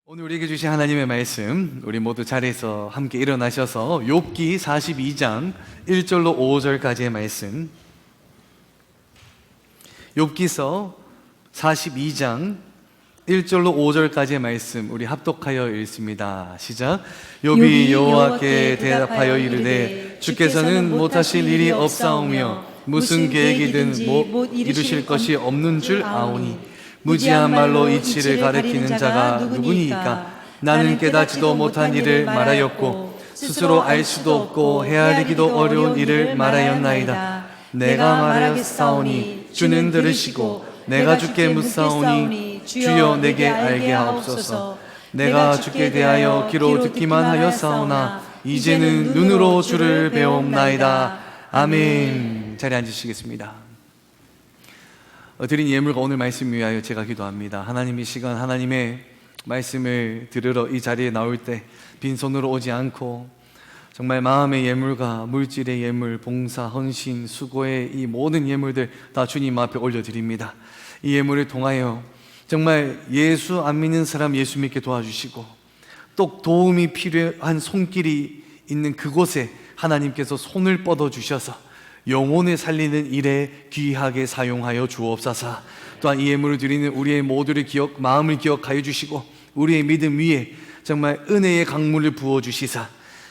오늘 우리에게 주신 하나님의 말씀, 우리 모두 자리에서 함께 일어나셔서 욥기 42장 1절로 5절까지의 말씀, 욥기서 42장 1절로 5절까지의 말씀 우리 합독하여 읽습니다. 시작. 욥이 여호와께 대답하여 이르되 주께서는 못하실 일이 없사오며 무슨 계획이든 못 이루실 것이 없는 줄 아오니 무지한 말로 이치를 가리키는 자가 누구니이까? 나는 깨닫지도 못한 일을 말하였고 스스로 알 수도 없고 헤아리기도 어려운 일을 말하였나이다. 내가 말하겠사오니 주는 들으시고 내가 주께 묻사오니 주여 내게 알게 하옵소서. 내가 주께 대하여 귀로 듣기만 하였사오나 이제는 눈으로 주를 배옵나이다. 아멘. 자리에 앉으시겠습니다. 드린 예물과 오늘 말씀 위하여 제가 기도합니다. 하나님, 이 시간 하나님의 말씀을 들으러 이 자리에 나올 때 빈손으로 오지 않고 정말 마음의 예물과 물질의 예물, 봉사, 헌신, 수고의 이 모든 예물들 다 주님 앞에 올려드립니다. 이 예물을 통하여 정말 예수 안 믿는 사람 예수 믿게 도와주시고 또 도움이 필요한 손길이 있는 그곳에 하나님께서 손을 뻗어주셔서 영혼을 살리는 일에 귀하게 사용하여 주옵소서. 또한 이 예물을 드리는 우리의 모두를 마음을 기억하여 주시고 우리의 믿음 위에 정말 은혜의 강물을 부어주시사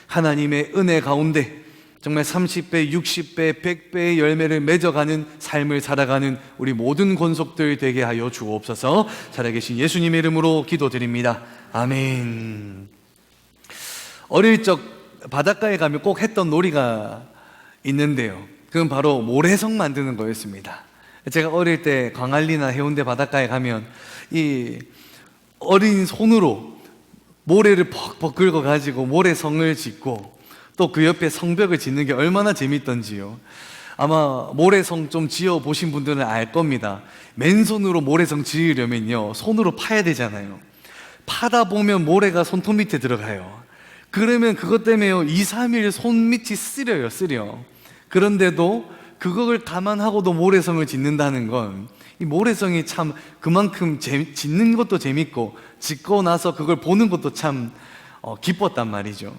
하나님의 은혜 가운데 정말 30배, 60배, 100배의 열매를 맺어가는 삶을 살아가는 우리 모든 권속들 되게 하여 주옵소서. 살아계신 예수님의 이름으로 기도드립니다. 아멘. 어릴 적 바닷가에 가면 꼭 했던 놀이가 있는데요, 그건 바로 모래성 만드는 거였습니다. 제가 어릴 때 광안리나 해운대 바닷가에 가면 이 어린 손으로 모래를 퍽퍽 긁어가지고 모래성을 짓고 또 그 옆에 성벽을 짓는 게 얼마나 재밌던지요. 아마 모래성 좀 지어 보신 분들은 알 겁니다. 맨손으로 모래성 지으려면요 손으로 파야 되잖아요. 파다 보면 모래가 손톱 밑에 들어가요. 그러면 그것 때문에요 2, 3일 손밑이 쓰려. 그런데도 그걸 감안하고도 모래성을 짓는다는 건 이 모래성이 참 그만큼 짓는 것도 재밌고 짓고 나서 그걸 보는 것도 참 기뻤단 말이죠.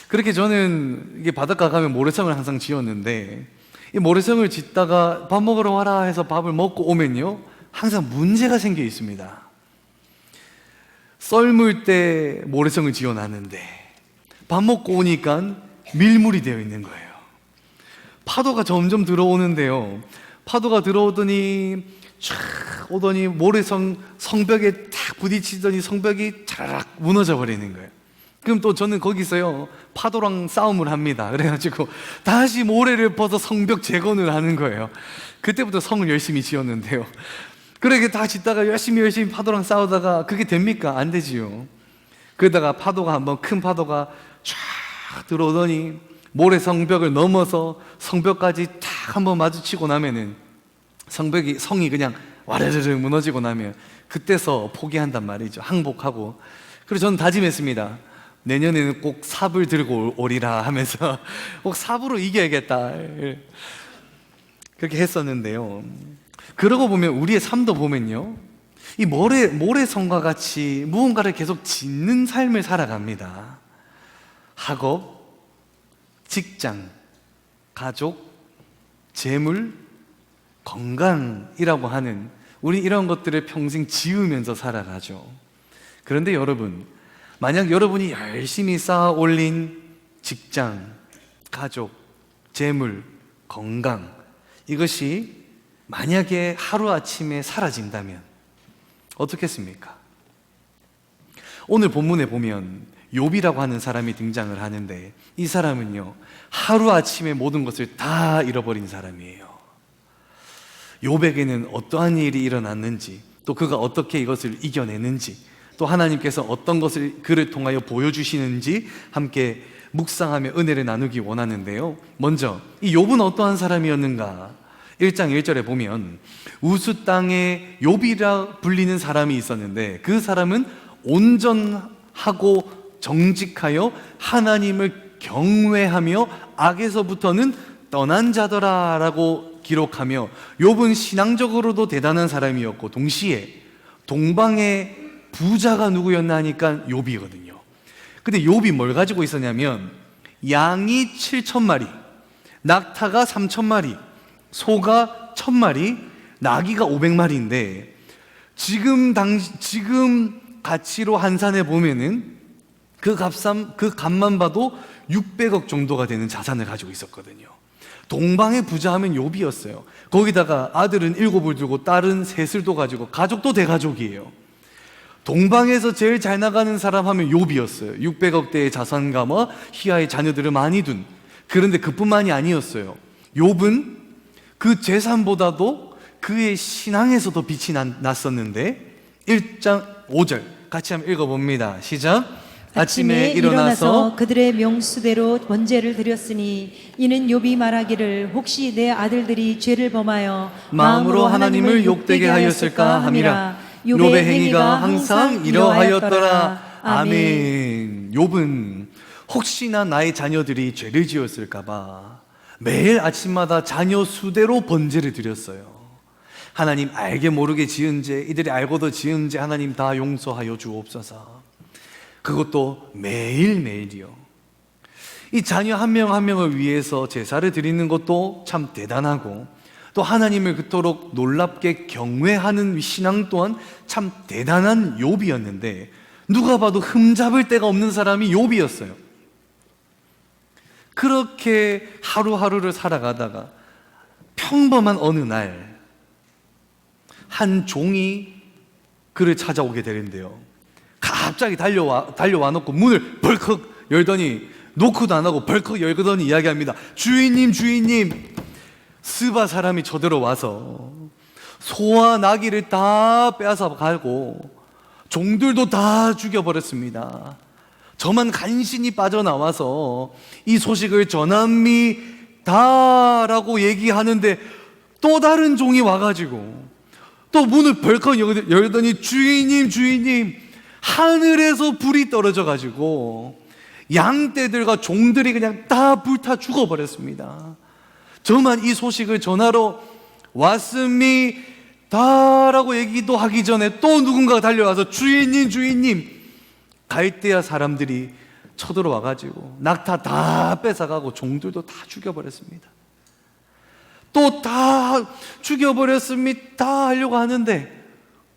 그렇게 저는 이게 바닷가 가면 모래성을 항상 지었는데 이 모래성을 짓다가 밥 먹으러 와라 해서 밥을 먹고 오면요 항상 문제가 생겨 있습니다. 썰물 때 모래성을 지어놨는데 밥 먹고 오니까 밀물이 되어 있는 거예요. 파도가 점점 들어오는데요, 파도가 들어오더니 쫙 오더니 모래성 성벽에 탁 부딪히더니 성벽이 차라락 무너져 버리는 거예요. 그럼 또 저는 거기서요 파도랑 싸움을 합니다. 그래가지고 다시 모래를 퍼서 성벽 재건을 하는 거예요. 그때부터 성을 열심히 지었는데요, 그렇게 다 짓다가 열심히 파도랑 싸우다가 그게 됩니까? 안 되지요. 그러다가 파도가 한번 큰 파도가 쫙 들어오더니 모래 성벽을 넘어서 성벽까지 탁 한번 마주치고 나면은 성이 그냥 와르르르 무너지고 나면 그때서 포기한단 말이죠. 항복하고. 그래서 저는 다짐했습니다. 내년에는 꼭 삽을 들고 오리라 하면서 꼭 삽으로 이겨야겠다 그렇게 했었는데요, 그러고 보면 우리의 삶도 보면요 이 모래성과 같이 무언가를 계속 짓는 삶을 살아갑니다. 학업, 직장, 가족, 재물, 건강이라고 하는 우리 이런 것들을 평생 지으면서 살아가죠. 그런데 여러분, 만약 여러분이 열심히 쌓아 올린 직장, 가족, 재물, 건강, 이것이 만약에 하루아침에 사라진다면 어떻겠습니까? 오늘 본문에 보면 욥이라고 하는 사람이 등장을 하는데 이 사람은요 하루아침에 모든 것을 다 잃어버린 사람이에요. 욥에게는 어떠한 일이 일어났는지, 또 그가 어떻게 이것을 이겨내는지, 또 하나님께서 어떤 것을 그를 통하여 보여주시는지 함께 묵상하며 은혜를 나누기 원하는데요, 먼저 이 욥은 어떠한 사람이었는가? 1장 1절에 보면 우스 땅에 욥이라 불리는 사람이 있었는데 그 사람은 온전하고 정직하여 하나님을 경외하며 악에서부터는 떠난 자더라라고 기록하며 욥은 신앙적으로도 대단한 사람이었고 동시에 동방의 부자가 누구였나 하니까 욥이거든요. 근데 욥이 뭘 가지고 있었냐면 양이 7,000마리, 낙타가 3,000마리, 소가 1,000마리, 나귀가 500마리인데 지금 가치로 환산해 보면은 그 값만 봐도 600억 정도가 되는 자산을 가지고 있었거든요. 동방의 부자하면 욥이었어요. 거기다가 아들은 7을 두고 딸은 3을 또 가지고 가족도 대가족이에요. 동방에서 제일 잘 나가는 사람 하면 욥이었어요. 600억대의 자산가와 희아의 자녀들을 많이 둔. 그런데 그뿐만이 아니었어요. 욥은 그 재산보다도 그의 신앙에서도 빛이 났었는데 1장 5절 같이 한번 읽어봅니다. 시작. 아침에 일어나서 그들의 명수대로 번제를 드렸으니 이는 욥이 말하기를 혹시 내 아들들이 죄를 범하여 마음으로 하나님을 욕되게 하였을까 함이라. 욥의 행위가 항상 이러하였더라. 아멘. 욥은 혹시나 나의 자녀들이 죄를 지었을까 봐 매일 아침마다 자녀 수대로 번제를 드렸어요. 하나님, 알게 모르게 지은 죄, 이들이 알고도 지은 죄 하나님 다 용서하여 주옵소서. 그것도 매일매일이요. 이 자녀 한 명 한 명을 위해서 제사를 드리는 것도 참 대단하고, 또 하나님을 그토록 놀랍게 경외하는 신앙 또한 참 대단한 욥이었는데, 누가 봐도 흠잡을 데가 없는 사람이 욥이었어요. 그렇게 하루하루를 살아가다가 평범한 어느 날 한 종이 그를 찾아오게 되는데요. 갑자기 달려와 놓고 문을 벌컥 열더니, 노크도 안 하고 벌컥 열더니 이야기합니다. 주인님, 스바 사람이 저대로 와서 소와 나귀를 다 빼앗아 가고 종들도 다 죽여버렸습니다. 저만 간신히 빠져나와서 이 소식을 전합니다라고 얘기하는데 또 다른 종이 와가지고 또 문을 벌컥 열더니 주인님, 하늘에서 불이 떨어져가지고 양떼들과 종들이 그냥 다 불타 죽어버렸습니다. 저만 이 소식을 전하러 왔습니다라고 얘기도 하기 전에 또 누군가가 달려와서 주인님, 갈대아 사람들이 쳐들어와가지고 낙타 다 뺏어가고 종들도 다 죽여버렸습니다. 또 다 죽여버렸습니다 하려고 하는데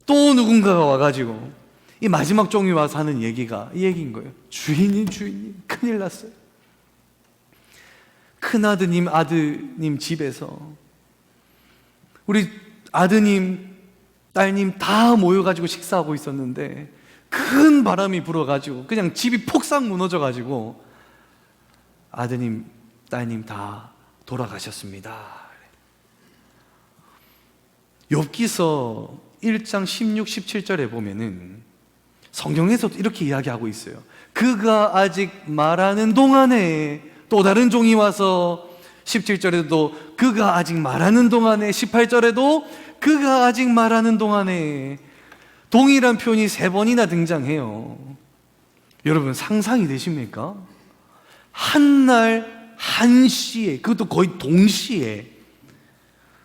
또 누군가가 와가지고 이 마지막 종이 와서 하는 얘기가 이 얘기인 거예요. 주인님, 큰일 났어요. 큰아드님, 아드님 집에서 우리 아드님, 딸님 다 모여가지고 식사하고 있었는데 큰 바람이 불어가지고 그냥 집이 폭삭 무너져가지고 아드님, 딸님 다 돌아가셨습니다. 욥기서 1장 16, 17절에 보면은 성경에서도 이렇게 이야기하고 있어요. 그가 아직 말하는 동안에 또 다른 종이 와서 17절에도 그가 아직 말하는 동안에, 18절에도 그가 아직 말하는 동안에, 동일한 표현이 3번이나 등장해요. 여러분 상상이 되십니까? 한날 한시에, 그것도 거의 동시에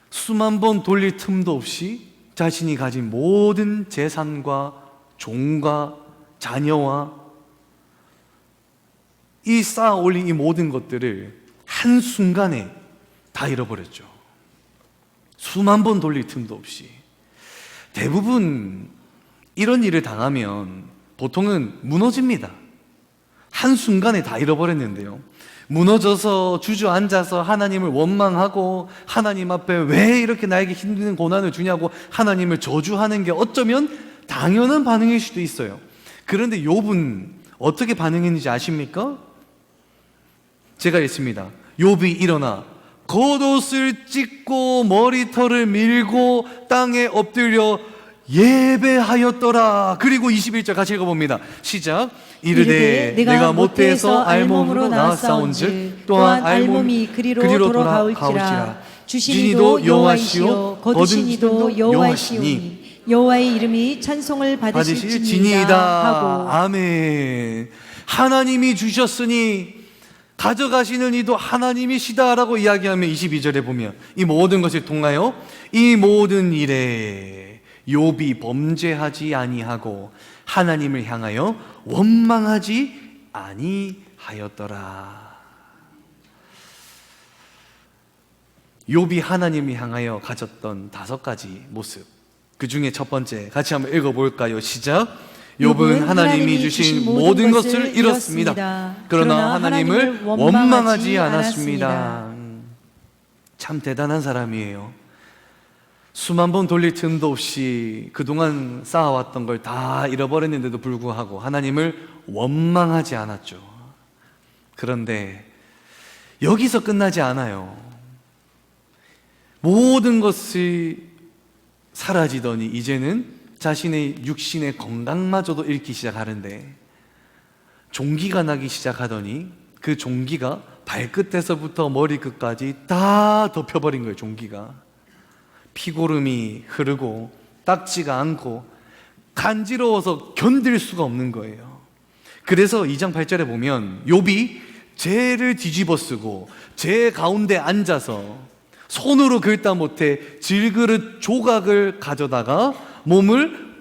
수만 번 돌릴 틈도 없이 자신이 가진 모든 재산과 종과 자녀와 이 쌓아 올린 이 모든 것들을 한순간에 다 잃어버렸죠. 수만 번 돌릴 틈도 없이. 대부분 이런 일을 당하면 보통은 무너집니다. 한순간에 다 잃어버렸는데요, 무너져서 주저앉아서 하나님을 원망하고 하나님 앞에 왜 이렇게 나에게 힘든 고난을 주냐고 하나님을 저주하는 게 어쩌면 당연한 반응일 수도 있어요. 그런데 욥은 어떻게 반응했는지 아십니까? 제가 읽습니다. 욥이 일어나 겉옷을 찢고 머리털을 밀고 땅에 엎드려 예배하였더라. 그리고 21절 같이 읽어봅니다. 시작. 이르되 내가 모태에서 알몸으로 나왔사온즉 또한 알몸이 그리로 돌아가올지라. 주시니도 여호와시요 거두신 이도 여호와시오니 여호와의 이름이 찬송을 받으실지니이다 하고. 아멘. 하나님이 주셨으니 가져가시는 이도 하나님이시다라고 이야기하며 22절에 보면 이 모든 것을 통하여 이 모든 일에 욥이 범죄하지 아니하고 하나님을 향하여 원망하지 아니하였더라. 욥이 하나님을 향하여 가졌던 5가지 모습, 그 중에 첫 번째 같이 한번 읽어볼까요? 시작. 욥은 하나님이 주신 모든 것을 잃었습니다. 그러나 하나님을 원망하지 않았습니다. 참 대단한 사람이에요. 수만 번 돌릴 틈도 없이 그동안 쌓아왔던 걸 다 잃어버렸는데도 불구하고 하나님을 원망하지 않았죠. 그런데 여기서 끝나지 않아요. 모든 것이 사라지더니 이제는 자신의 육신의 건강마저도 잃기 시작하는데, 종기가 나기 시작하더니 그 종기가 발끝에서부터 머리끝까지 다 덮여버린 거예요. 종기가 피고름이 흐르고 닦지가 않고 간지러워서 견딜 수가 없는 거예요. 그래서 2장 8절에 보면 욥이 재를 뒤집어 쓰고 재 가운데 앉아서 손으로 긁다 못해 질그릇 조각을 가져다가 몸을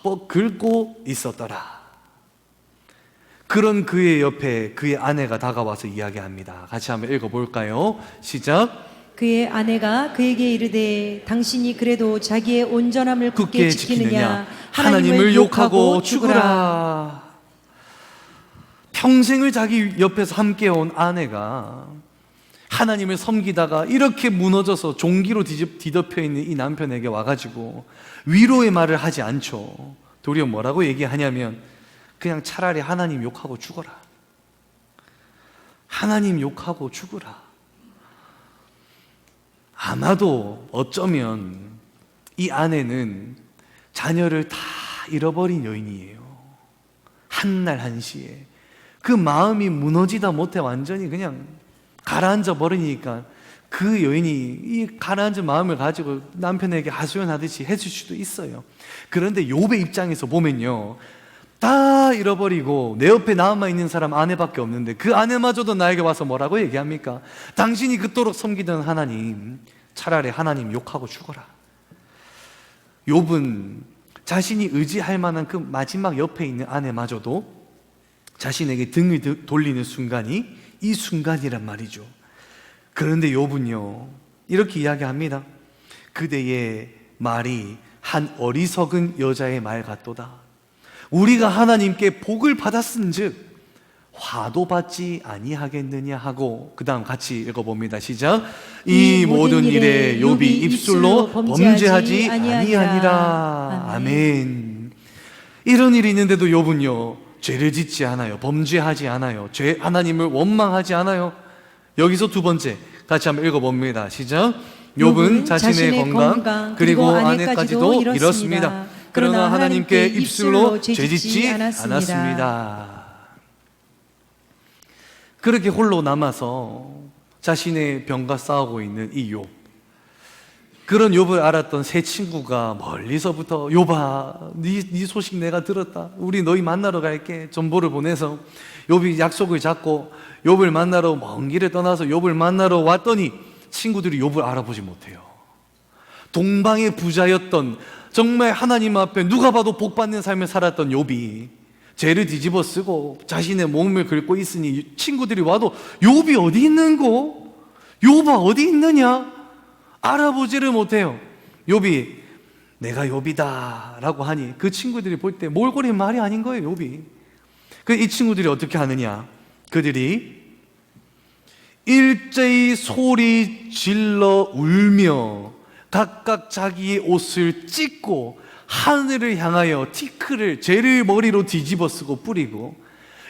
퍽퍽 긁고 있었더라. 그런 그의 옆에 그의 아내가 다가와서 이야기합니다. 같이 한번 읽어볼까요? 시작. 그의 아내가 그에게 이르되 당신이 그래도 자기의 온전함을 굳게 지키느냐? 하나님을 욕하고 죽으라. 평생을 자기 옆에서 함께온 아내가 하나님을 섬기다가 이렇게 무너져서 종기로 뒤덮여 있는 이 남편에게 와가지고 위로의 말을 하지 않죠. 도리어 뭐라고 얘기하냐면 그냥 차라리 하나님 욕하고 죽어라. 하나님 욕하고 죽어라. 아마도 어쩌면 이 아내는 자녀를 다 잃어버린 여인이에요. 한날 한시에 그 마음이 무너지다 못해 완전히 그냥 가라앉아 버리니까 그 여인이 이 가라앉은 마음을 가지고 남편에게 하소연하듯이 해줄 수도 있어요. 그런데 욥의 입장에서 보면요, 다 잃어버리고 내 옆에 남아있는 사람 아내밖에 없는데 그 아내마저도 나에게 와서 뭐라고 얘기합니까? 당신이 그토록 섬기던 하나님, 차라리 하나님 욕하고 죽어라. 욥은 자신이 의지할 만한 그 마지막 옆에 있는 아내마저도 자신에게 등을 돌리는 순간이 이 순간이란 말이죠. 그런데 욥은요 이렇게 이야기합니다. 그대의 말이 한 어리석은 여자의 말 같도다. 우리가 하나님께 복을 받았은즉 화도 받지 아니하겠느냐 하고, 그 다음 같이 읽어봅니다. 시작. 이 모든 일에 욥이 입술로 범죄하지 아니하니라. 아멘. 이런 일이 있는데도 욥은요 죄를 짓지 않아요. 범죄하지 않아요. 하나님을 원망하지 않아요. 여기서 두 번째 같이 한번 읽어봅니다. 시작. 욥은 자신의 건강 그리고 아내까지도 잃었습니다. 그러나 하나님께 입술로 죄짓지 않았습니다. 그렇게 홀로 남아서 자신의 병과 싸우고 있는 이 욥. 그런 욥을 알았던 세 친구가 멀리서부터 욥아, 네 소식 내가 들었다. 우리 너희 만나러 갈게. 전보를 보내서 욥이 약속을 잡고 욥을 만나러 먼 길을 떠나서 욥을 만나러 왔더니 친구들이 욥을 알아보지 못해요. 동방의 부자였던, 정말 하나님 앞에 누가 봐도 복받는 삶을 살았던 욥이 죄를 뒤집어 쓰고 자신의 몸을 긁고 있으니 친구들이 와도 욥이 어디 있는고? 욥아 어디 있느냐? 알아보지를 못해요. 욥이 내가 욥이다 라고 하니 그 친구들이 볼 때 몰골이 말이 아닌 거예요. 욥이. 이 친구들이 어떻게 하느냐? 그들이 일제히 소리 질러 울며 각각 자기의 옷을 찢고 하늘을 향하여 티크를 죄를 머리로 뒤집어 쓰고 뿌리고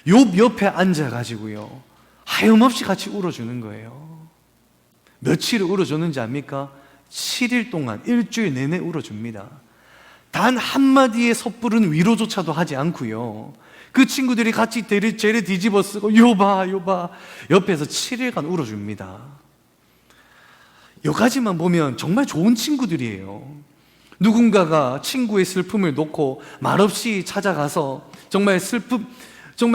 욥 옆에 앉아가지고요 하염없이 같이 울어주는 거예요. 며칠을 울어줬는지 압니까? 7일 동안 일주일 내내 울어줍니다. 단 한마디의 섣부른 위로조차도 하지 않고요 그 친구들이 같이 죄를 뒤집어 쓰고 욥아 옆에서 7일간 울어줍니다. 여기까지만 보면 정말 좋은 친구들이에요. 누군가가 친구의 슬픔을 놓고 말없이 찾아가서 정말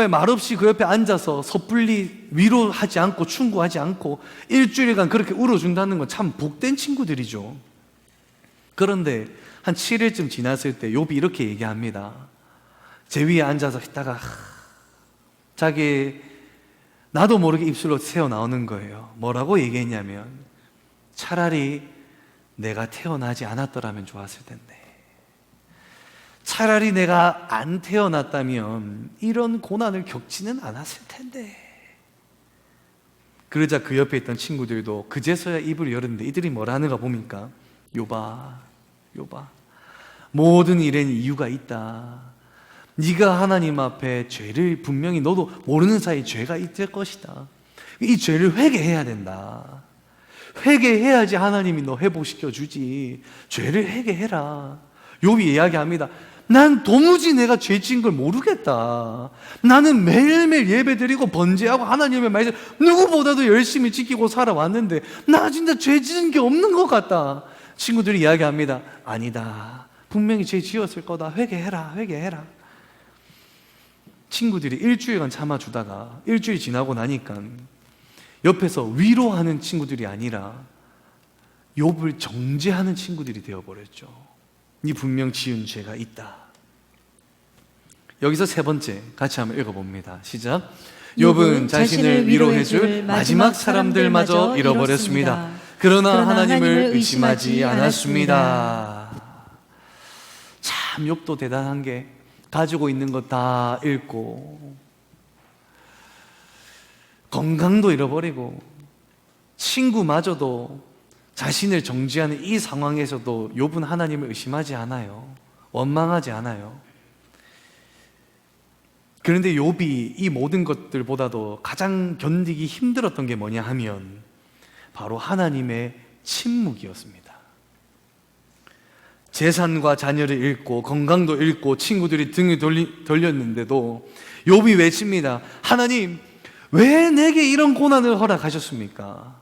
말없이 그 옆에 앉아서 섣불리 위로하지 않고 충고하지 않고 일주일간 그렇게 울어준다는 건 참 복된 친구들이죠. 그런데 한 7일쯤 지났을 때 욥이 이렇게 얘기합니다. 제 위에 앉아서 있다가 자기 나도 모르게 입술로 새어 나오는 거예요. 뭐라고 얘기했냐면 차라리 내가 태어나지 않았더라면 좋았을 텐데, 차라리 내가 안 태어났다면 이런 고난을 겪지는 않았을 텐데. 그러자 그 옆에 있던 친구들도 그제서야 입을 열었는데 이들이 뭐라 하는가 보니까 요봐 모든 일엔 이유가 있다. 네가 하나님 앞에 죄를 분명히 너도 모르는 사이 죄가 있을 것이다. 이 죄를 회개해야 된다. 회개해야지 하나님이 너 회복시켜 주지. 죄를 회개해라. 욥이 이야기합니다. 난 도무지 내가 죄 지은 걸 모르겠다. 나는 매일매일 예배드리고 번제하고 하나님의 말씀 누구보다도 열심히 지키고 살아왔는데 나 진짜 죄 지은 게 없는 것 같다. 친구들이 이야기합니다. 아니다. 분명히 죄 지었을 거다. 회개해라. 친구들이 일주일간 참아주다가 일주일 지나고 나니까 옆에서 위로하는 친구들이 아니라 욥을 정죄하는 친구들이 되어버렸죠. 네 분명 지은 죄가 있다. 여기서 세 번째 같이 한번 읽어봅니다. 시작. 욥은 자신을 위로해줄 마지막 사람들마저 잃어버렸습니다. 그러나 하나님을 의심하지 않았습니다. 참 욥도 대단한 게 가지고 있는 거 다 잃고 건강도 잃어버리고 친구마저도 자신을 정죄하는 이 상황에서도 욥은 하나님을 의심하지 않아요. 원망하지 않아요. 그런데 욥이 이 모든 것들보다도 가장 견디기 힘들었던 게 뭐냐 하면 바로 하나님의 침묵이었습니다. 재산과 자녀를 잃고 건강도 잃고 친구들이 등을 돌렸는데도 욥이 외칩니다. 하나님, 왜 내게 이런 고난을 허락하셨습니까?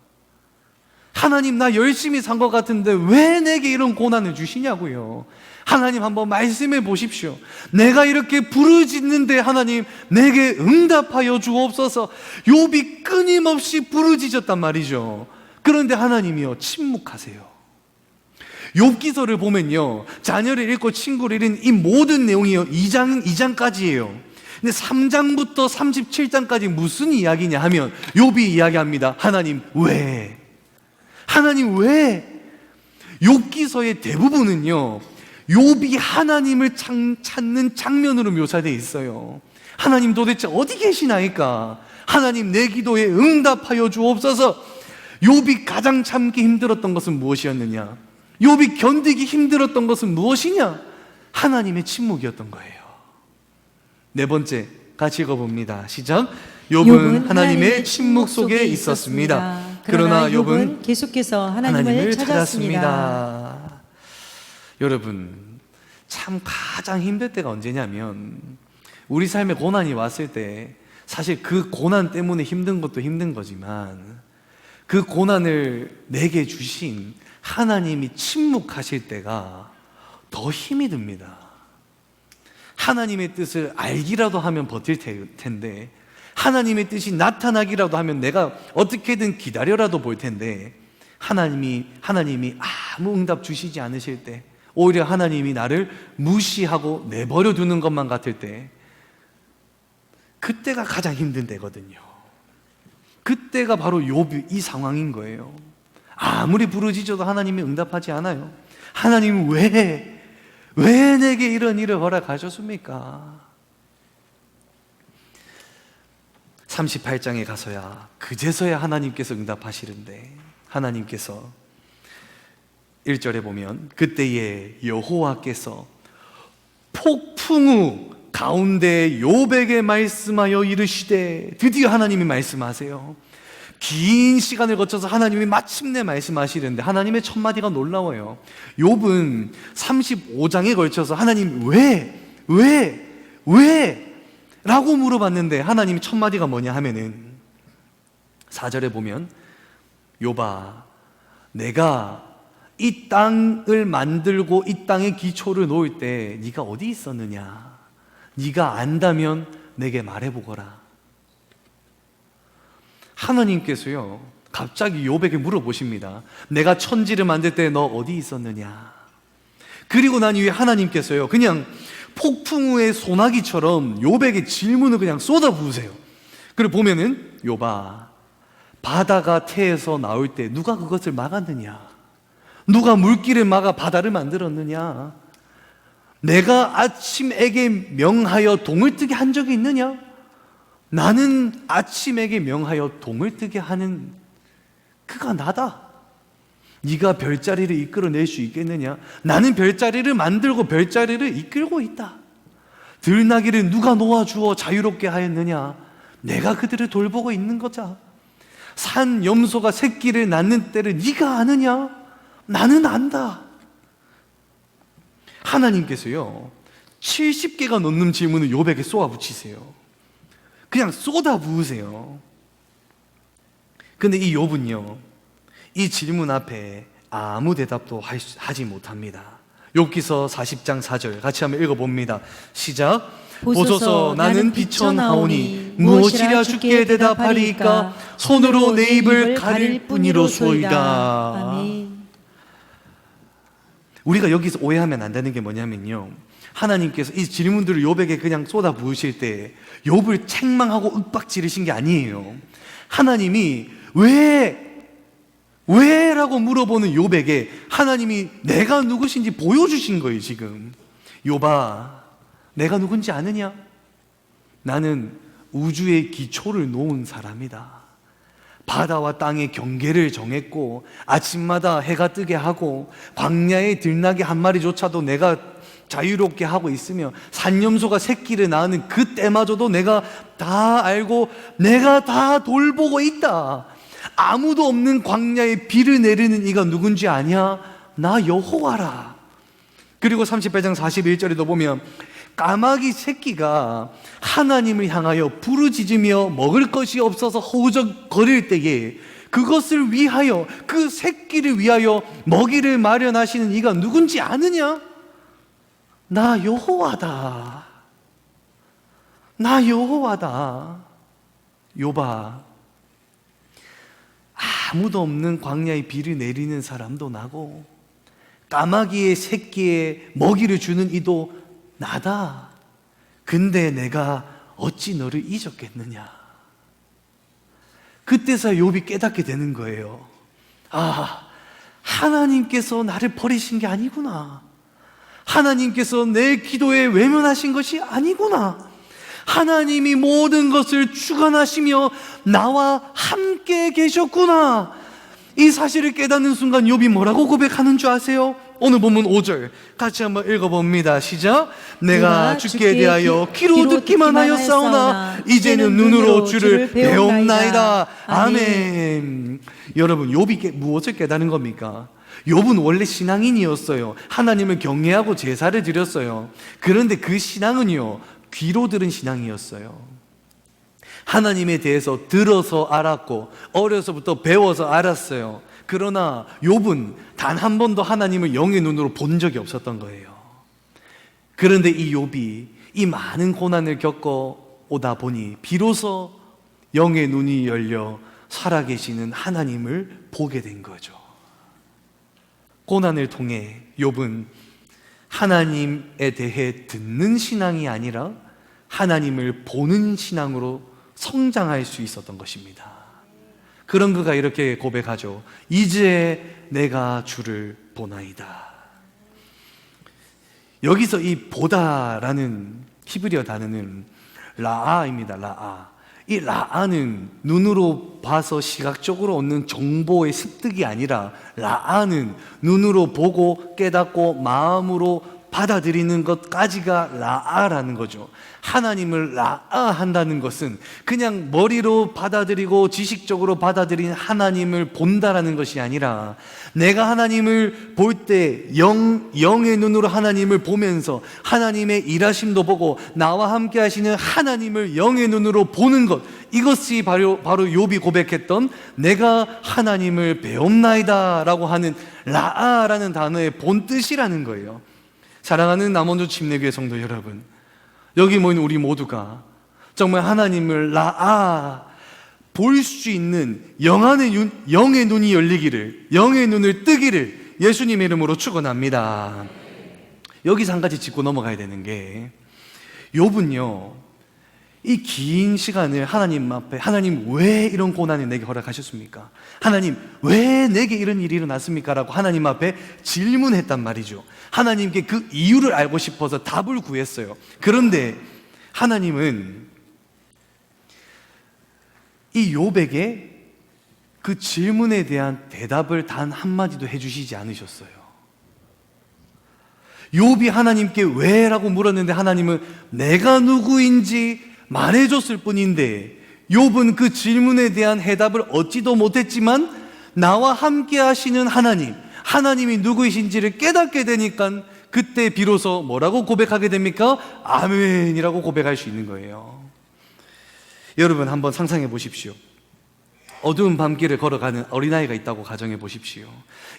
하나님, 나 열심히 산 것 같은데 왜 내게 이런 고난을 주시냐고요. 하나님 한번 말씀해 보십시오. 내가 이렇게 부르짖는데 하나님 내게 응답하여 주옵소서. 욥이 끊임없이 부르짖었단 말이죠. 그런데 하나님이요 침묵하세요. 욥기서를 보면요 자녀를 잃고 친구를 잃은 이 모든 내용이요 2장까지예요. 근데 3장부터 37장까지 무슨 이야기냐 하면 욥이 이야기합니다. 하나님 왜? 하나님 왜? 욥기서의 대부분은요 욥이 하나님을 찾는 장면으로 묘사되어 있어요. 하나님 도대체 어디 계시나이까? 하나님 내 기도에 응답하여 주옵소서. 욥이 가장 참기 힘들었던 것은 무엇이었느냐? 욥이 견디기 힘들었던 것은 무엇이냐? 하나님의 침묵이었던 거예요. 네 번째 같이 읽어봅니다. 시작. 욥은 하나님의 침묵 속에 있었습니다. 그러나 욥은 계속해서 하나님을 찾았습니다. 여러분, 참 가장 힘들 때가 언제냐면 우리 삶에 고난이 왔을 때 사실 그 고난 때문에 힘든 것도 힘든 거지만 그 고난을 내게 주신 하나님이 침묵하실 때가 더 힘이 듭니다. 하나님의 뜻을 알기라도 하면 버틸 텐데 하나님의 뜻이 나타나기라도 하면 내가 어떻게든 기다려라도 볼 텐데 하나님이 아무 응답 주시지 않으실 때 오히려 하나님이 나를 무시하고 내버려 두는 것만 같을 때 그때가 가장 힘든 때거든요. 그때가 바로 욥이 이 상황인 거예요. 아무리 부르짖어도 하나님이 응답하지 않아요. 하나님 왜 내게 이런 일을 허락하셨습니까? 38장에 가서야 그제서야 하나님께서 응답하시는데 하나님께서 1절에 보면 그때에 여호와께서 폭풍 후 가운데 욥에게 말씀하여 이르시되 드디어 하나님이 말씀하세요. 긴 시간을 거쳐서 하나님이 마침내 말씀하시는데 하나님의 첫 마디가 놀라워요. 욥은 35장에 걸쳐서 하나님 왜? 라고 물어봤는데 하나님이 첫 마디가 뭐냐 하면은 4절에 보면 욥아 내가 이 땅을 만들고 이 땅의 기초를 놓을 때 네가 어디 있었느냐? 네가 안다면 내게 말해보거라. 하나님께서요 갑자기 욥에게 물어보십니다. 내가 천지를 만들 때 너 어디 있었느냐? 그리고 난 이후에 하나님께서요 그냥 폭풍우의 소나기처럼 욥에게 질문을 그냥 쏟아부으세요. 그리고 보면은 욥아, 바다가 태에서 나올 때 누가 그것을 막았느냐? 누가 물길을 막아 바다를 만들었느냐? 내가 아침에게 명하여 동을 뜨게 한 적이 있느냐? 나는 아침에게 명하여 동을 뜨게 하는 그가 나다. 네가 별자리를 이끌어낼 수 있겠느냐? 나는 별자리를 만들고 별자리를 이끌고 있다. 들나귀를 누가 놓아주어 자유롭게 하였느냐? 내가 그들을 돌보고 있는 거자. 산 염소가 새끼를 낳는 때를 네가 아느냐? 나는 안다. 하나님께서요 70개가 넘는 질문을 욥에게 쏘아붙이세요. 그냥 쏟아부으세요. 근데 이 욥은요 이 질문 앞에 아무 대답도 하지 못합니다. 욥기서 40장 4절 같이 한번 읽어봅니다. 시작. 보소서 나는 비천하오니 무엇이랴 주께 대답하리이까? 손으로 내 입을 가릴 뿐이로소이다. 아멘. 우리가 여기서 오해하면 안 되는 게 뭐냐면요, 하나님께서 이 질문들을 욥에게 그냥 쏟아 부으실 때 욥을 책망하고 윽박 지르신 게 아니에요. 하나님이 왜? 라고 물어보는 욥에게 하나님이 내가 누구신지 보여주신 거예요. 지금 욥아, 내가 누군지 아느냐? 나는 우주의 기초를 놓은 사람이다. 바다와 땅의 경계를 정했고 아침마다 해가 뜨게 하고 광야의 들나귀 한 마리조차도 내가 자유롭게 하고 있으며 산염소가 새끼를 낳는 그때마저도 내가 다 알고 내가 다 돌보고 있다. 아무도 없는 광야에 비를 내리는 이가 누군지 아냐? 나 여호와라. 그리고 38장 41절에도 보면 까마귀 새끼가 하나님을 향하여 부르짖으며 먹을 것이 없어서 허우적거릴 때에 그것을 위하여, 그 새끼를 위하여 먹이를 마련하시는 이가 누군지 아느냐? 나 여호와다. 나 여호와다. 욥아, 아무도 없는 광야에 비를 내리는 사람도 나고 까마귀의 새끼에 먹이를 주는 이도 나다. 근데 내가 어찌 너를 잊었겠느냐? 그때서 욥이 깨닫게 되는 거예요. 아, 하나님께서 나를 버리신 게 아니구나. 하나님께서 내 기도에 외면하신 것이 아니구나. 하나님이 모든 것을 주관하시며 나와 함께 계셨구나. 이 사실을 깨닫는 순간 욥이 뭐라고 고백하는 줄 아세요? 오늘 본문 5절 같이 한번 읽어봅니다. 시작. 내가 주께 대하여 귀로 듣기만 하였사오나 이제는 눈으로 주를 배움나이다. 아멘. 여러분, 욥이 무엇을 깨달은 겁니까? 욥은 원래 신앙인이었어요. 하나님을 경외하고 제사를 드렸어요. 그런데 그 신앙은요 귀로 들은 신앙이었어요. 하나님에 대해서 들어서 알았고 어려서부터 배워서 알았어요. 그러나 욥은 단 한 번도 하나님을 영의 눈으로 본 적이 없었던 거예요. 그런데 이 욥이 이 많은 고난을 겪어 오다 보니 비로소 영의 눈이 열려 살아계시는 하나님을 보게 된 거죠. 고난을 통해 욥은 하나님에 대해 듣는 신앙이 아니라 하나님을 보는 신앙으로 성장할 수 있었던 것입니다. 그런 그가 이렇게 고백하죠. 이제 내가 주를 보나이다. 여기서 이 보다라는 히브리어 단어는 라아입니다. 라아. 이 라아는 눈으로 봐서 시각적으로 얻는 정보의 습득이 아니라 라아는 눈으로 보고 깨닫고 마음으로 받아들이는 것까지가 라아라는 거죠. 하나님을 라아한다는 것은 그냥 머리로 받아들이고 지식적으로 받아들인 하나님을 본다라는 것이 아니라 내가 하나님을 볼 때 영의 눈으로 하나님을 보면서 하나님의 일하심도 보고 나와 함께 하시는 하나님을 영의 눈으로 보는 것, 이것이 바로 욥이 고백했던 내가 하나님을 배움나이다 라고 하는 라아라는 단어의 본뜻이라는 거예요. 사랑하는 남원주 침례교회 성도 여러분, 여기 모인 우리 모두가 정말 하나님을 라아 볼 수 있는 영의 눈이 열리기를, 영의 눈을 뜨기를 예수님의 이름으로 축원합니다. 여기서 한 가지 짚고 넘어가야 되는 게, 욥은요 이 긴 시간을 하나님 앞에, 하나님 왜 이런 고난을 내게 허락하셨습니까? 하나님 왜 내게 이런 일이 일어났습니까? 라고 하나님 앞에 질문했단 말이죠. 하나님께 그 이유를 알고 싶어서 답을 구했어요. 그런데 하나님은 이 욥에게 그 질문에 대한 대답을 단 한마디도 해주시지 않으셨어요. 욥이 하나님께 왜? 라고 물었는데 하나님은 내가 누구인지 말해줬을 뿐인데, 욥은 그 질문에 대한 해답을 얻지도 못했지만 나와 함께 하시는 하나님, 하나님이 누구이신지를 깨닫게 되니까 그때 비로소 뭐라고 고백하게 됩니까? 아멘이라고 고백할 수 있는 거예요. 여러분 한번 상상해 보십시오. 어두운 밤길을 걸어가는 어린아이가 있다고 가정해 보십시오.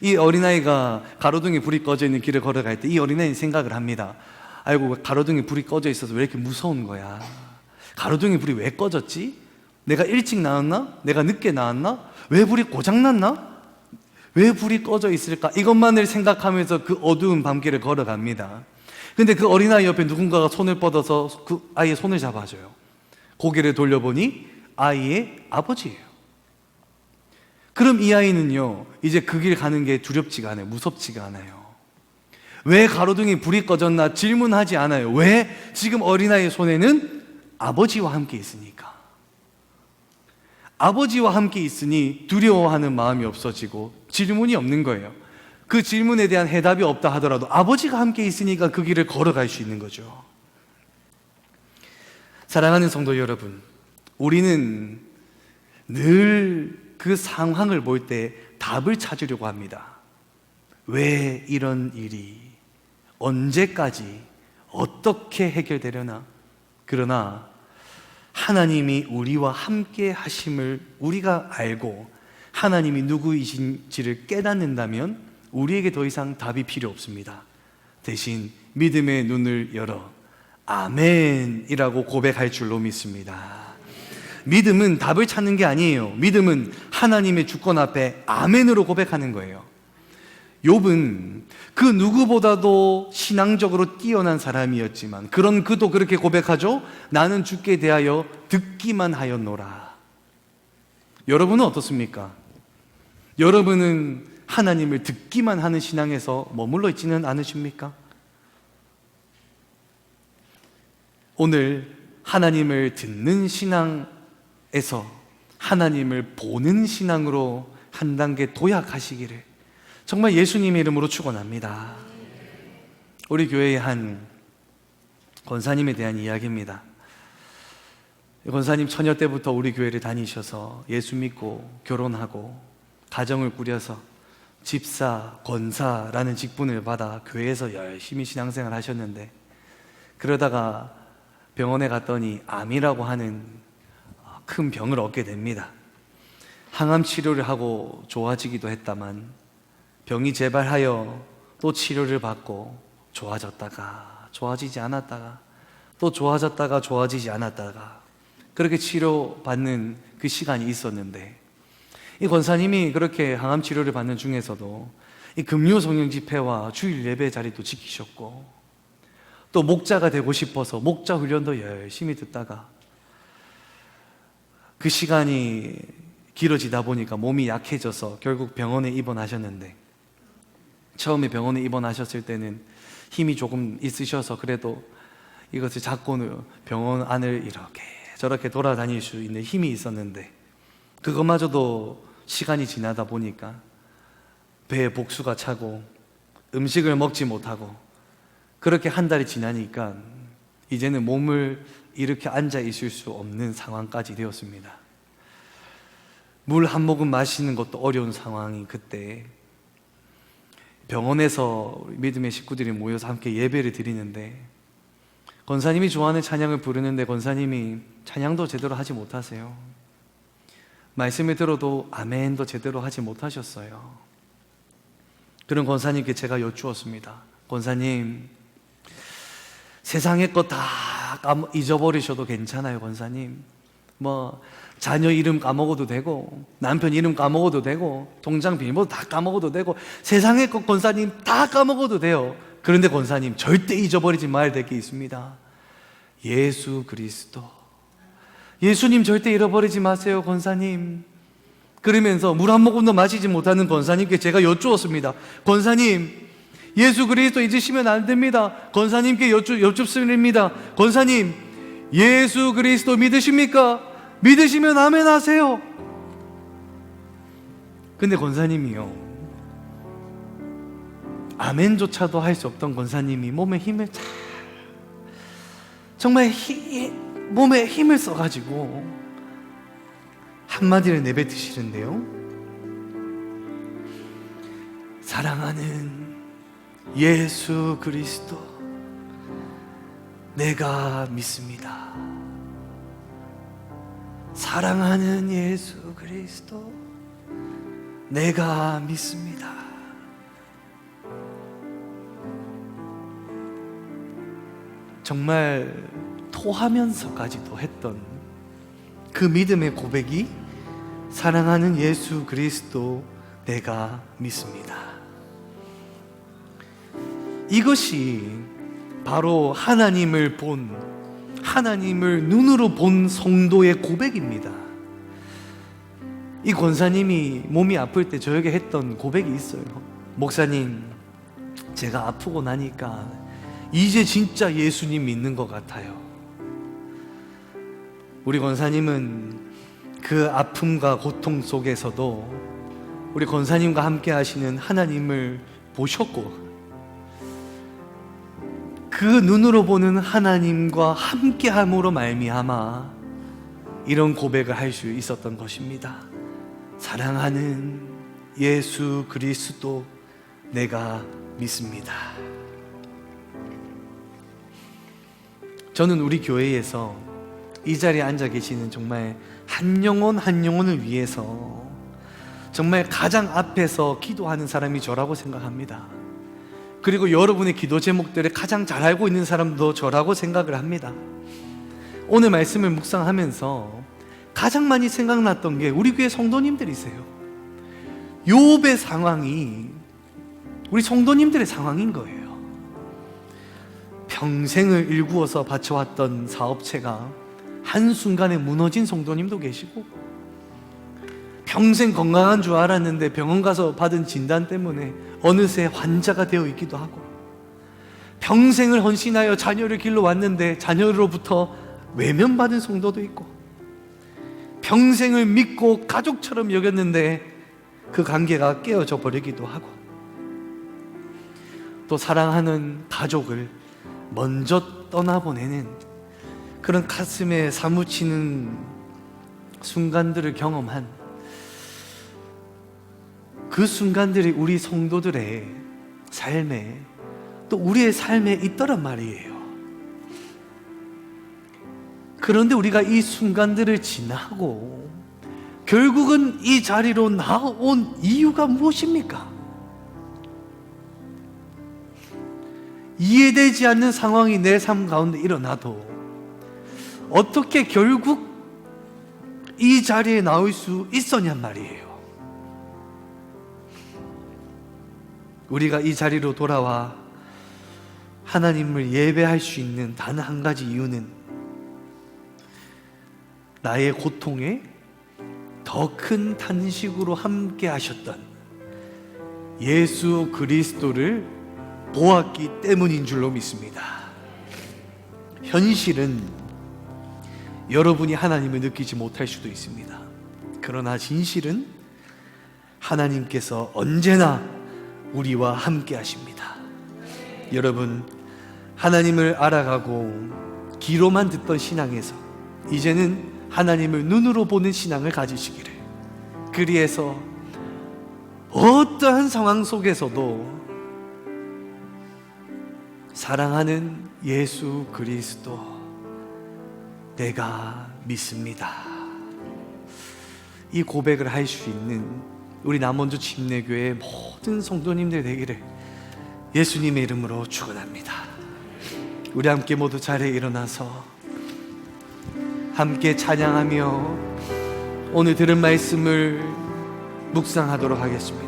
이 어린아이가 가로등에 불이 꺼져 있는 길을 걸어갈 때 이 어린아이는 생각을 합니다. 아이고, 가로등에 불이 꺼져 있어서 왜 이렇게 무서운 거야? 가로등에 불이 왜 꺼졌지? 내가 일찍 나왔나? 내가 늦게 나왔나? 왜 불이 고장났나? 왜 불이 꺼져 있을까? 이것만을 생각하면서 그 어두운 밤길을 걸어갑니다. 근데 그 어린아이 옆에 누군가가 손을 뻗어서 그 아이의 손을 잡아줘요. 고개를 돌려보니 아이의 아버지예요. 그럼 이 아이는요, 이제 그 길 가는 게 두렵지가 않아요. 무섭지가 않아요. 왜 가로등에 불이 꺼졌나 질문하지 않아요. 왜? 지금 어린아이의 손에는 아버지와 함께 있으니까. 아버지와 함께 있으니 두려워하는 마음이 없어지고 질문이 없는 거예요. 그 질문에 대한 해답이 없다 하더라도 아버지가 함께 있으니까 그 길을 걸어갈 수 있는 거죠. 사랑하는 성도 여러분, 우리는 늘 그 상황을 볼 때 답을 찾으려고 합니다. 왜 이런 일이, 언제까지, 어떻게 해결되려나? 그러나 하나님이 우리와 함께 하심을 우리가 알고 하나님이 누구이신지를 깨닫는다면 우리에게 더 이상 답이 필요 없습니다. 대신 믿음의 눈을 열어 아멘이라고 고백할 줄로 믿습니다. 믿음은 답을 찾는 게 아니에요. 믿음은 하나님의 주권 앞에 아멘으로 고백하는 거예요. 욥은 그 누구보다도 신앙적으로 뛰어난 사람이었지만 그런 그도 그렇게 고백하죠. 나는 주께 대하여 듣기만 하였노라. 여러분은 어떻습니까? 여러분은 하나님을 듣기만 하는 신앙에서 머물러 있지는 않으십니까? 오늘 하나님을 듣는 신앙에서 하나님을 보는 신앙으로 한 단계 도약하시기를 정말 예수님의 이름으로 축원합니다. 우리 교회의 한 권사님에 대한 이야기입니다. 권사님 처녀 때부터 우리 교회를 다니셔서 예수 믿고 결혼하고 가정을 꾸려서 집사, 권사라는 직분을 받아 교회에서 열심히 신앙생활 하셨는데, 그러다가 병원에 갔더니 암이라고 하는 큰 병을 얻게 됩니다. 항암 치료를 하고 좋아지기도 했다만 병이 재발하여 또 치료를 받고 좋아졌다가 좋아지지 않았다가 또 좋아졌다가 좋아지지 않았다가 그렇게 치료받는 그 시간이 있었는데, 이 권사님이 그렇게 항암 치료를 받는 중에서도 이 금요 성령 집회와 주일 예배 자리도 지키셨고 또 목자가 되고 싶어서 목자 훈련도 열심히 듣다가 그 시간이 길어지다 보니까 몸이 약해져서 결국 병원에 입원하셨는데, 처음에 병원에 입원하셨을 때는 힘이 조금 있으셔서 그래도 이것을 잡고 병원 안을 이렇게 저렇게 돌아다닐 수 있는 힘이 있었는데, 그것마저도 시간이 지나다 보니까 배에 복수가 차고 음식을 먹지 못하고 그렇게 한 달이 지나니까 이제는 몸을 이렇게 앉아 있을 수 없는 상황까지 되었습니다. 물 한 모금 마시는 것도 어려운 상황이 그때 병원에서 믿음의 식구들이 모여서 함께 예배를 드리는데, 권사님이 좋아하는 찬양을 부르는데 권사님이 찬양도 제대로 하지 못하세요. 말씀을 들어도 아멘도 제대로 하지 못하셨어요. 그런 권사님께 제가 여쭈었습니다. 권사님, 세상의 것 다 잊어버리셔도 괜찮아요. 권사님, 뭐 자녀 이름 까먹어도 되고 남편 이름 까먹어도 되고 통장 비밀번호 다 까먹어도 되고 세상의 것 권사님 다 까먹어도 돼요. 그런데 권사님, 절대 잊어버리지 말아야 될 게 있습니다. 예수 그리스도. 예수님 절대 잃어버리지 마세요, 권사님. 그러면서 물 한 모금도 마시지 못하는 권사님께 제가 여쭈었습니다. 권사님, 예수 그리스도 잊으시면 안 됩니다. 권사님께 여쭙습니다. 권사님, 예수 그리스도 믿으십니까? 믿으시면 아멘 하세요. 근데 권사님이요, 아멘조차도 할 수 없던 권사님이 몸에 힘을 정말 몸에 힘을 써가지고 한마디를 내뱉으시는데요. 사랑하는 예수 그리스도, 내가 믿습니다. 사랑하는 예수 그리스도, 내가 믿습니다. 정말 토하면서까지도 했던 그 믿음의 고백이 사랑하는 예수 그리스도, 내가 믿습니다. 이것이 바로 하나님을 눈으로 본 성도의 고백입니다. 이 권사님이 몸이 아플 때 저에게 했던 고백이 있어요. 목사님, 제가 아프고 나니까 이제 진짜 예수님 믿는 것 같아요. 우리 권사님은 그 아픔과 고통 속에서도 우리 권사님과 함께 하시는 하나님을 보셨고, 그 눈으로 보는 하나님과 함께함으로 말미암아 이런 고백을 할 수 있었던 것입니다. 사랑하는 예수 그리스도, 내가 믿습니다. 저는 우리 교회에서 이 자리에 앉아 계시는 정말 한 영혼을 위해서 정말 가장 앞에서 기도하는 사람이 저라고 생각합니다. 그리고 여러분의 기도 제목들을 가장 잘 알고 있는 사람도 저라고 생각을 합니다. 오늘 말씀을 묵상하면서 가장 많이 생각났던 게 우리 교회 성도님들이세요. 욥의 상황이 우리 성도님들의 상황인 거예요. 평생을 일구어서 바쳐왔던 사업체가 한순간에 무너진 성도님도 계시고, 평생 건강한 줄 알았는데 병원 가서 받은 진단 때문에 어느새 환자가 되어 있기도 하고, 평생을 헌신하여 자녀를 길러왔는데 자녀로부터 외면받은 성도도 있고, 평생을 믿고 가족처럼 여겼는데 그 관계가 깨어져 버리기도 하고, 또 사랑하는 가족을 먼저 떠나보내는 그런 가슴에 사무치는 순간들을 경험한, 그 순간들이 우리 성도들의 삶에, 또 우리의 삶에 있더란 말이에요. 그런데 우리가 이 순간들을 지나고 결국은 이 자리로 나온 이유가 무엇입니까? 이해되지 않는 상황이 내 삶 가운데 일어나도 어떻게 결국 이 자리에 나올 수 있었냔 말이에요. 우리가 이 자리로 돌아와 하나님을 예배할 수 있는 단 한 가지 이유는 나의 고통에 더 큰 탄식으로 함께 하셨던 예수 그리스도를 보았기 때문인 줄로 믿습니다. 현실은 여러분이 하나님을 느끼지 못할 수도 있습니다. 그러나 진실은 하나님께서 언제나 우리와 함께 하십니다. 여러분, 하나님을 알아가고 귀로만 듣던 신앙에서 이제는 하나님을 눈으로 보는 신앙을 가지시기를, 그리해서 어떠한 상황 속에서도 사랑하는 예수 그리스도, 내가 믿습니다, 이 고백을 할 수 있는 우리 남원주 침례교회 모든 성도님들 되기를 예수님의 이름으로 축원합니다. 우리 함께 모두 자리에 일어나서 함께 찬양하며 오늘 들은 말씀을 묵상하도록 하겠습니다.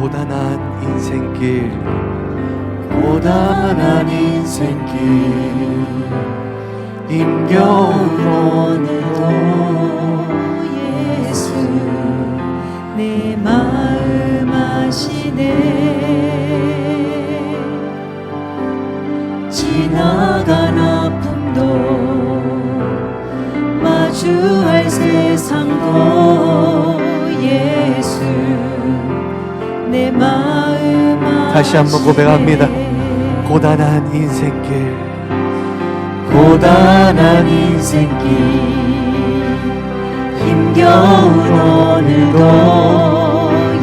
고단한 인생길, 고단한 인생길, 힘겨운 오늘도 예수 내 마음 아시네. 지나간 아픔도 마주할 세상도 예수 내 마음 아시네. 다시 한번 고백합니다. 고단한 인생길, 고단한 인생길, 힘겨운 오늘도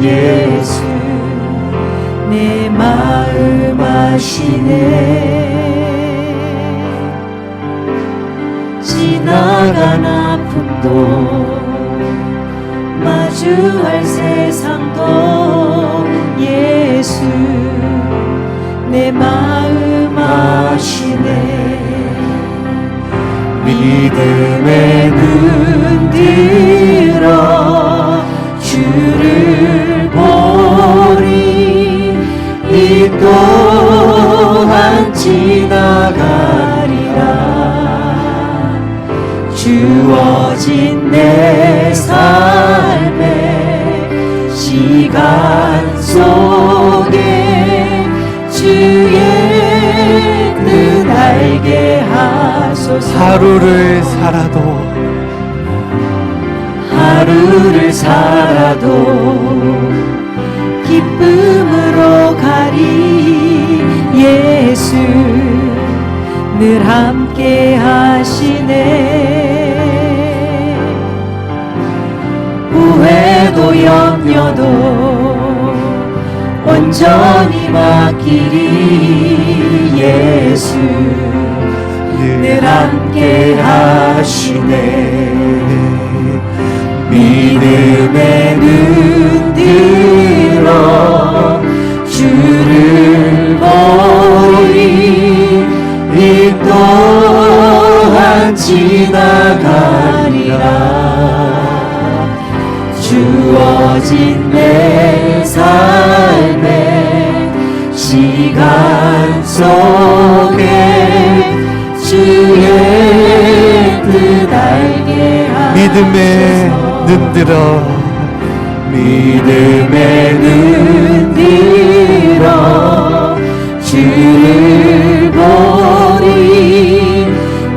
예수 내 마음 아시네. 지나간 아픔도 마주할 세상도 예수 내 마음 아시네. 믿음의 눈 들어 주를 보리. 이 또한 지나가리라. 주어진 내 삶의 시간 속에 주의 뜻 알게 하소서. 하루를 살아도 기쁨으로 가리. 예수 늘 함께 하시네. 후회도 염려도 온전히 맡기리. 예수 늘 함께 하시네. 믿음의 눈 들어 주를 보리. 이 또한 지나가리라. 주어진 내 삶의 시간 속에 주의 뜻 알게 하소서. 믿음의 눈 들어, 믿음의 눈 들어 주를 보리.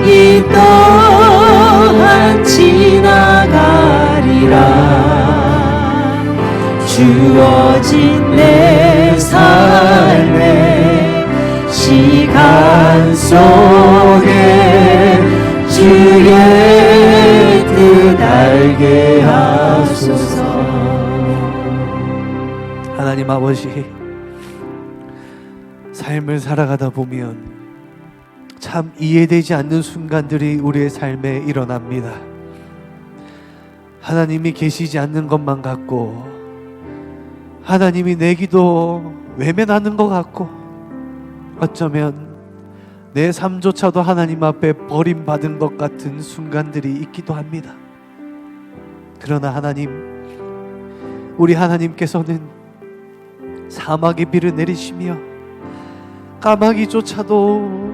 이 또한 지나가리라. 주어진 내 삶의 시간 속에 주의 뜻 알게 하소서. 하나님 아버지, 삶을 살아가다 보면 참 이해되지 않는 순간들이 우리의 삶에 일어납니다. 하나님이 계시지 않는 것만 같고, 하나님이 내 기도 외면하는 것 같고, 어쩌면 내 삶조차도 하나님 앞에 버림받은 것 같은 순간들이 있기도 합니다. 그러나 하나님, 우리 하나님께서는 사막의 비를 내리시며 까마귀조차도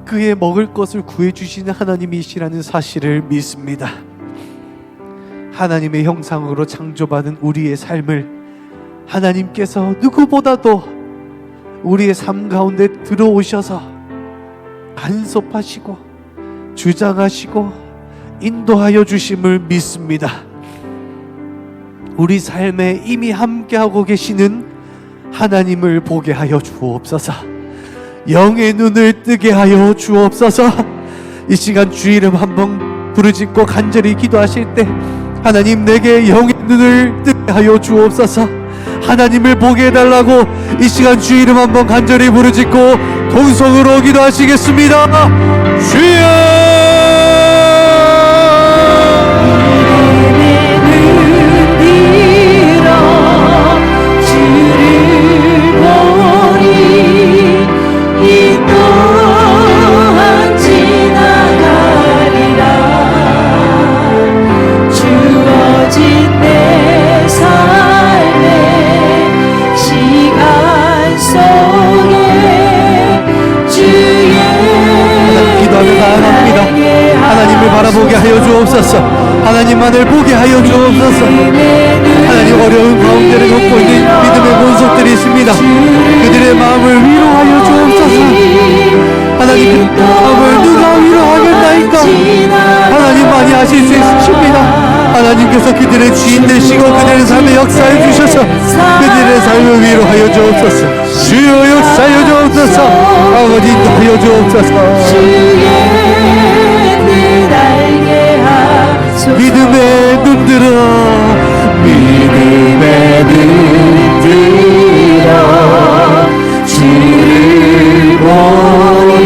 그의 먹을 것을 구해주시는 하나님이시라는 사실을 믿습니다. 하나님의 형상으로 창조받은 우리의 삶을 하나님께서 누구보다도 우리의 삶 가운데 들어오셔서 간섭하시고 주장하시고 인도하여 주심을 믿습니다. 우리 삶에 이미 함께하고 계시는 하나님을 보게 하여 주옵소서. 영의 눈을 뜨게 하여 주옵소서. 이 시간 주 이름 한번 부르짖고 간절히 기도하실 때 하나님, 내게 영의 눈을 뜨게 하여 주옵소서. 하나님을 보게 해달라고 이 시간 주 이름 한번 간절히 부르짖고 동성으로 기도하시겠습니다. 주여! 하여 주옵소서. 하나님 어려운 가운데를 겪고 있는 믿음의 본속들이 있습니다. 그들의 마음을 위로하여 주옵소서. 하나님 그 마음을 누가 위로하겠나이까. 하나님 많이 하실 수 있으십니다. 하나님께서 그들의 주인 되시고 그들의 삶에 역사해 주셔서 그들의 삶을 위로하여 주옵소서. 주여 역사하여 주옵소서. 아버지 인도하여 주옵소서. 믿음의 눈들어 믿음의 눈들어 주를 보니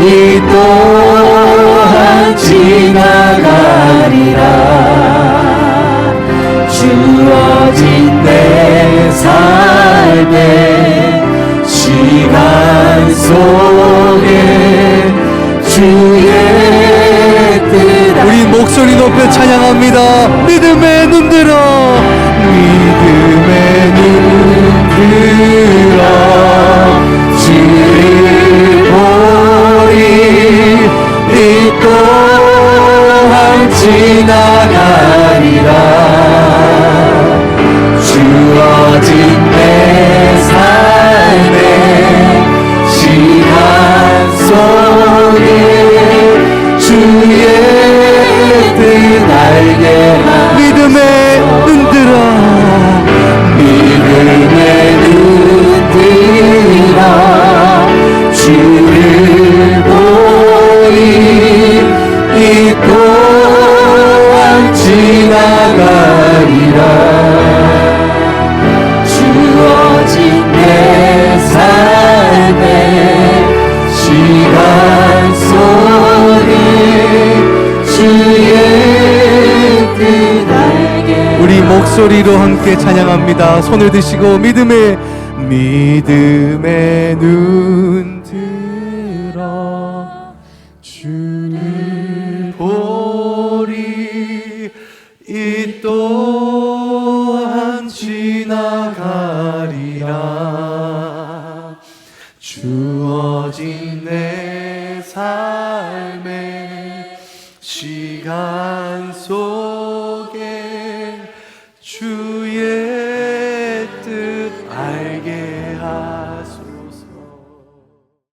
이 또한 지나가리라. 주어진 내 삶의 시간 속에 주의 우리 목소리 높여 찬양합니다. 믿음의 눈들어 믿음의 눈들어 주를 보리 이 또한 지나가리라. 주어진 내 삶의 시간 속에 주의 뜻 알게 믿음의 눈들어 믿음의 눈들어 주를 보니 이 또한 지나가리라. 주어진 내 삶의 시간 속에 주의 뜻 알게. 우리 목소리로 함께 찬양합니다. 손을 드시고 믿음의 눈 들어 주를 보리 이 또한 지나가리라. 주어진 내 삶의 시간 속